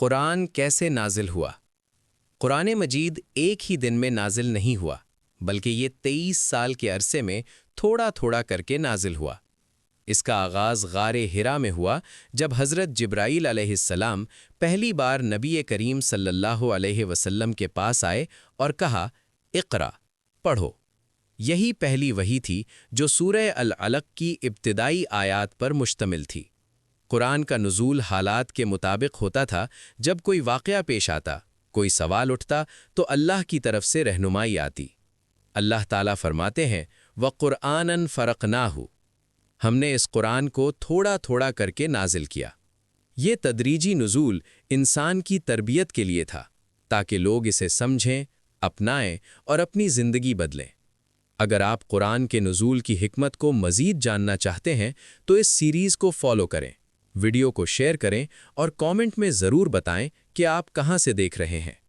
قرآن کیسے نازل ہوا؟ قرآن مجید ایک ہی دن میں نازل نہیں ہوا، بلکہ یہ 23 سال کے عرصے میں تھوڑا تھوڑا کر کے نازل ہوا۔ اس کا آغاز غار حرا میں ہوا، جب حضرت جبرائیل علیہ السلام پہلی بار نبی کریم صلی اللہ علیہ وسلم کے پاس آئے اور کہا، اقرا، پڑھو۔ یہی پہلی وحی تھی جو سورہ العلق کی ابتدائی آیات پر مشتمل تھی۔ قرآن کا نزول حالات کے مطابق ہوتا تھا۔ جب کوئی واقعہ پیش آتا، کوئی سوال اٹھتا، تو اللہ کی طرف سے رہنمائی آتی۔ اللہ تعالیٰ فرماتے ہیں، وَقُرْآنًا فَرَقْنَاهُ، ہم نے اس قرآن کو تھوڑا تھوڑا کر کے نازل کیا۔ یہ تدریجی نزول انسان کی تربیت کے لیے تھا، تاکہ لوگ اسے سمجھیں، اپنائیں اور اپنی زندگی بدلیں۔ اگر آپ قرآن کے نزول کی حکمت کو مزید جاننا چاہتے ہیں تو اس سیریز کو فالو کریں، ویڈیو کو شیئر کریں اور کامنٹ میں ضرور بتائیں کہ آپ کہاں سے دیکھ رہے ہیں۔